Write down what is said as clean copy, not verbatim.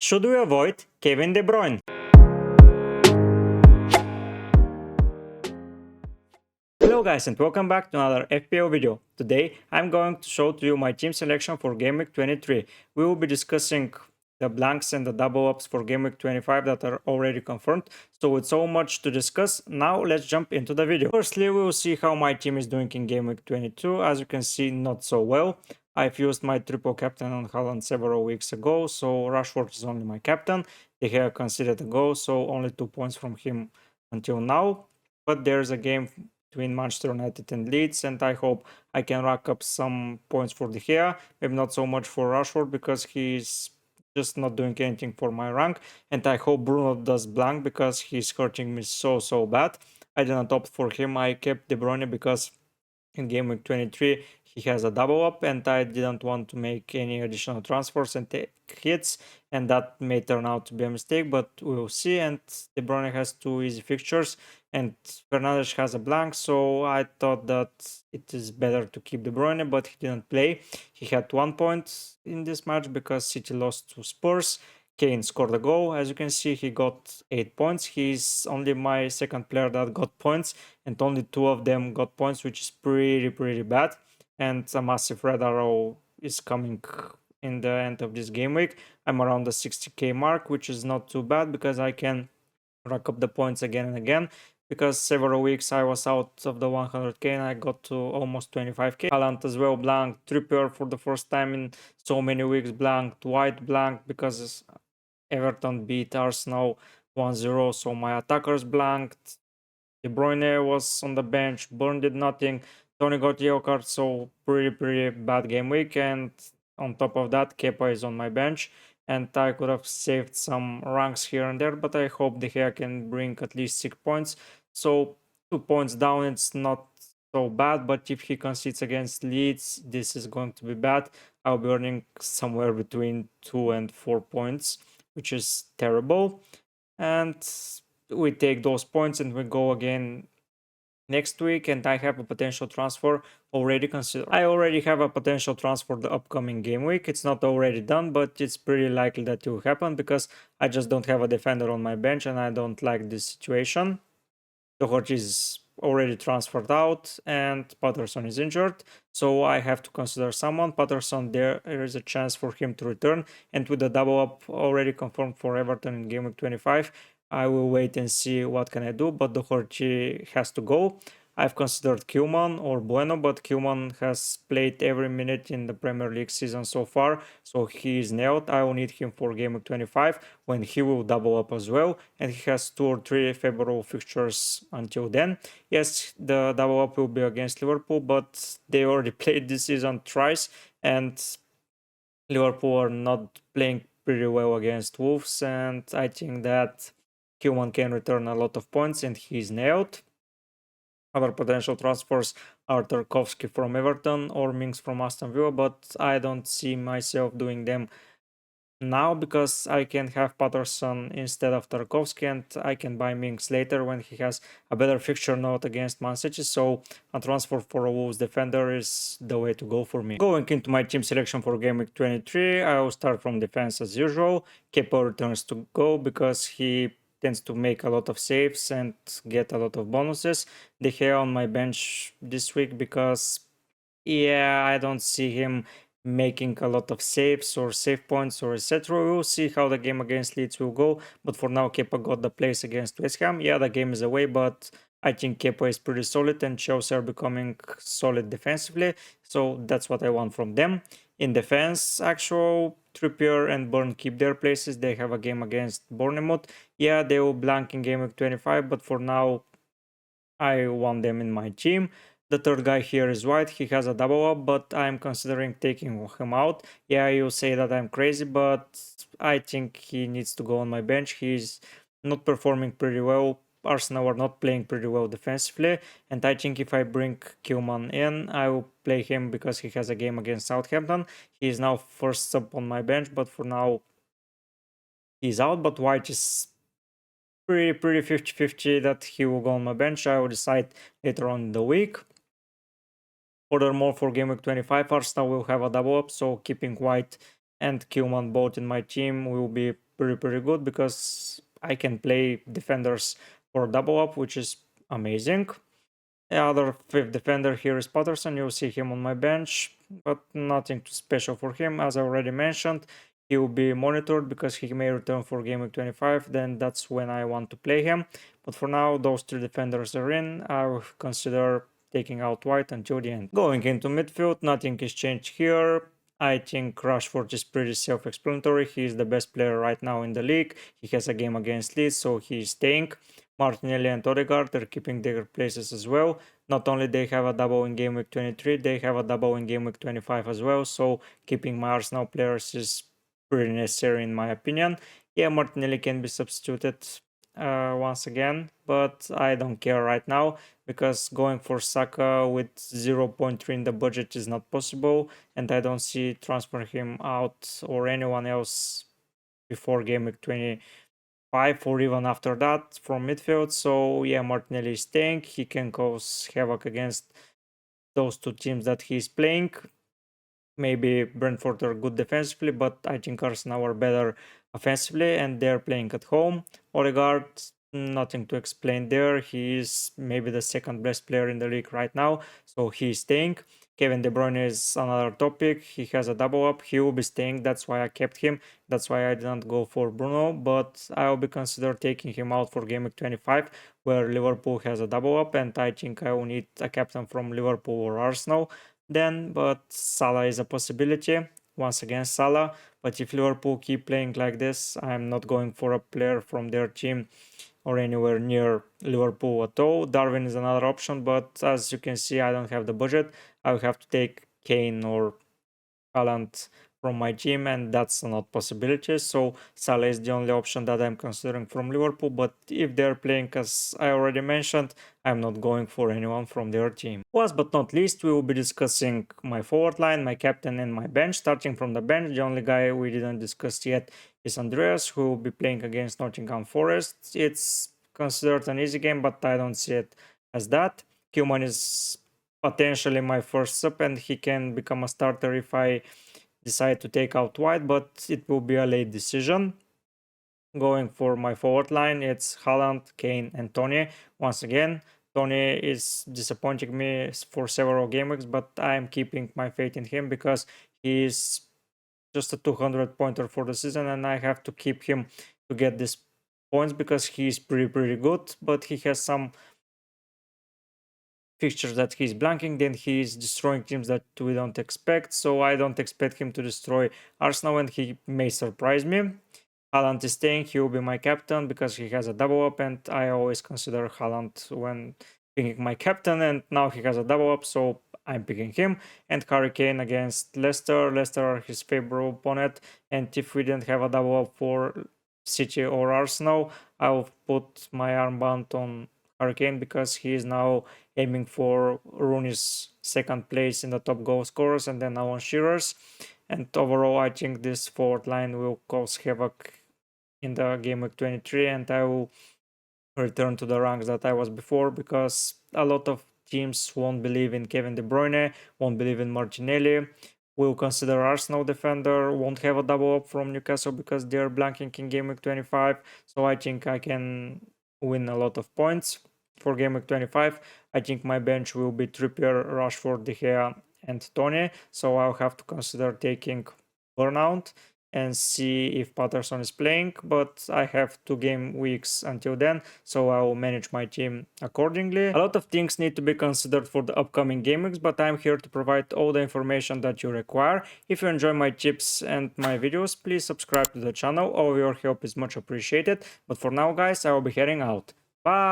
Should we avoid Kevin De Bruyne? Hello guys and welcome back to another FPL video. Today I'm going to show to you my team selection for Gameweek 23. We will be discussing the blanks and the double ups for Gameweek 25 that are already confirmed. So with so much to discuss, now let's jump into the video. Firstly, we will see how my team is doing in Gameweek 22. As you can see, not so well. I've used my triple captain on Haaland several weeks ago, so Rashford is only my captain. They have considered a goal, so only 2 points from him until now. But there's a game between Manchester United and Leeds, and I hope I can rack up some points for De Gea. Maybe not so much for Rashford because he's just not doing anything for my rank, and I hope Bruno does blank because he's hurting me so bad. I didn't opt for him. I kept De Bruyne because in Game Week 23 he has a double up and I didn't want to make any additional transfers and take hits, and that may turn out to be a mistake, but we'll see. And De Bruyne has 2 easy fixtures and Fernandes has a blank, so I thought that it is better to keep De Bruyne, but he didn't play. He had 1 point in this match because City lost to Spurs. Kane scored a goal. As you can see, he got 8 points. He's only my second player that got points, and only 2 of them got points, which is pretty bad. And a massive red arrow is coming in the end of this game week. I'm around the 60k mark, which is not too bad because I can rack up the points again and again. Because several weeks I was out of the 100k and I got to almost 25k. Haaland as well blanked. Trippier for the first time in so many weeks blanked. White blanked because Everton beat Arsenal 1-0, so my attackers blanked. De Bruyne was on the bench. Burn did nothing. Tony got yellow card, so pretty bad game week. And on top of that, Kepa is on my bench. And I could have saved some ranks here and there, but I hope De Gea can bring at least 6 points. So 2 points down, it's not so bad, but if he concedes against Leeds, this is going to be bad. I'll be earning somewhere between 2 and 4 points, which is terrible. And we take those points and we go again next week, and I have a potential transfer already considered. I already have a potential transfer the upcoming game week. It's not already done, but it's pretty likely that it will happen because I just don't have a defender on my bench and I don't like this situation. Doherty is already transferred out and Patterson is injured, so I have to consider someone. Patterson, there is a chance for him to return, and with the double up already confirmed for Everton in Game Week 25, I will wait and see what can I do, but Doherty has to go. I've considered Koeman or Bueno, but Koeman has played every minute in the Premier League season so far, so he is nailed. I will need him for Game Week 25 when he will double up as well, and he has 2 or 3 favorable fixtures until then. Yes, the double up will be against Liverpool, but they already played this season twice, and Liverpool are not playing pretty well against Wolves, and I think that Koeman can return a lot of points and he's nailed. Other potential transfers are Tarkowski from Everton or Mings from Aston Villa, but I don't see myself doing them now because I can have Patterson instead of Tarkowski and I can buy Mings later when he has a better fixture note against Man City, so a transfer for a Wolves defender is the way to go for me. Going into my team selection for Game Week 23, I will start from defense as usual. Kepa returns to go because he tends to make a lot of saves and get a lot of bonuses. De Gea on my bench this week because, yeah, I don't see him making a lot of saves or save points or etc. We'll see how the game against Leeds will go, but for now Kepa got the place against West Ham. Yeah, the game is away, but I think Kepa is pretty solid and Chelsea are becoming solid defensively, so that's what I want from them. In defense, actual Trippier and Burn keep their places. They have a game against Bournemouth. Yeah, they will blank in Game Week 25, but for now I want them in my team. The third guy here is White. He has a double up, but I'm considering taking him out. Yeah, you say that I'm crazy, but I think he needs to go on my bench. He's not performing pretty well. Arsenal are not playing pretty well defensively, and I think if I bring Koeman in, I will play him because he has a game against Southampton. He is now first sub on my bench, but for now he's out. But White is pretty 50-50 that he will go on my bench. I will decide later on in the week. Furthermore, for Game Week 25, Arsenal will have a double up, so keeping White and Koeman both in my team will be pretty good because I can play defenders for double up, which is amazing. The other fifth defender here is Patterson. You'll see him on my bench, but nothing too special for him. As I already mentioned, he will be monitored because he may return for Game Week 25. Then that's when I want to play him. But for now, those three defenders are in. I will consider taking out White until the end. Going into midfield, nothing is changed here. I think Rashford is pretty self-explanatory. He is the best player right now in the league. He has a game against Leeds, so he is staying. Martinelli and Odegaard are keeping their places as well. Not only they have a double in Game Week 23, they have a double in Game Week 25 as well. So keeping my Arsenal players is pretty necessary in my opinion. Yeah, Martinelli can be substituted once again, but I don't care right now because going for Saka with 0.3 in the budget is not possible, and I don't see transferring him out or anyone else before Game Week 25 or even after that from midfield. So yeah, Martinelli is staying. He can cause havoc against those two teams that he's playing. Maybe Brentford are good defensively, but I think Arsenal are better offensively, and they're playing at home. Odegaard, nothing to explain there. He is maybe the second best player in the league right now, so he's staying. Kevin De Bruyne is another topic. He has a double up. He will be staying. That's why I kept him. That's why I didn't go for Bruno, but I will be consider taking him out for Game Week 25, where Liverpool has a double up, and I think I will need a captain from Liverpool or Arsenal then, but Salah is a possibility. Once again, Salah. But if Liverpool keep playing like this, I'm not going for a player from their team or anywhere near Liverpool at all. Darwin is another option, but as you can see, I don't have the budget. I will have to take Kane or Haaland from my team, and that's not possibility. So Salah is the only option that I'm considering from Liverpool. But if they're playing, as I already mentioned, I'm not going for anyone from their team. Last but not least, we will be discussing my forward line, my captain, and my bench. Starting from the bench, the only guy we didn't discuss yet is Andreas, who will be playing against Nottingham Forest. It's considered an easy game, but I don't see it as that. Koeman is potentially my first sub, and he can become a starter if I decide to take out White, but it will be a late decision. Going for my forward line, it's Haaland, Kane, and Tony. Once again, Tony is disappointing me for several game weeks, but I'm keeping my faith in him because he's just a 200 pointer for the season, and I have to keep him to get these points because he's pretty good, but he has some fixtures that he's blanking, then he's destroying teams that we don't expect. So I don't expect him to destroy Arsenal, and he may surprise me. Haaland is staying. He will be my captain because he has a double up, and I always consider Haaland when picking my captain, and now he has a double up, so I'm picking him. And Harry Kane against Leicester. Leicester are his favorite opponent, and if we didn't have a double up for City or Arsenal, I'll put my armband on Harry Kane because he is now aiming for Rooney's second place in the top goal scorers and then Alan Shearer's. And overall, I think this forward line will cause havoc in the Game Week 23, and I will return to the ranks that I was before because a lot of teams won't believe in Kevin De Bruyne, won't believe in Martinelli, will consider Arsenal defender, won't have a double up from Newcastle because they're blanking in Game Week 25. So I think I can win a lot of points for Game Week 25. I think my bench will be Trippier, Rashford, De Gea, and Tony. So I'll have to consider taking Burnout and see if Patterson is playing, but I have 2 game weeks until then, so I will manage my team accordingly. A lot of things need to be considered for the upcoming game weeks, but I'm here to provide all the information that you require. If you enjoy my tips and my videos, please subscribe to the channel. All your help is much appreciated. But for now, guys, I will be heading out. Bye!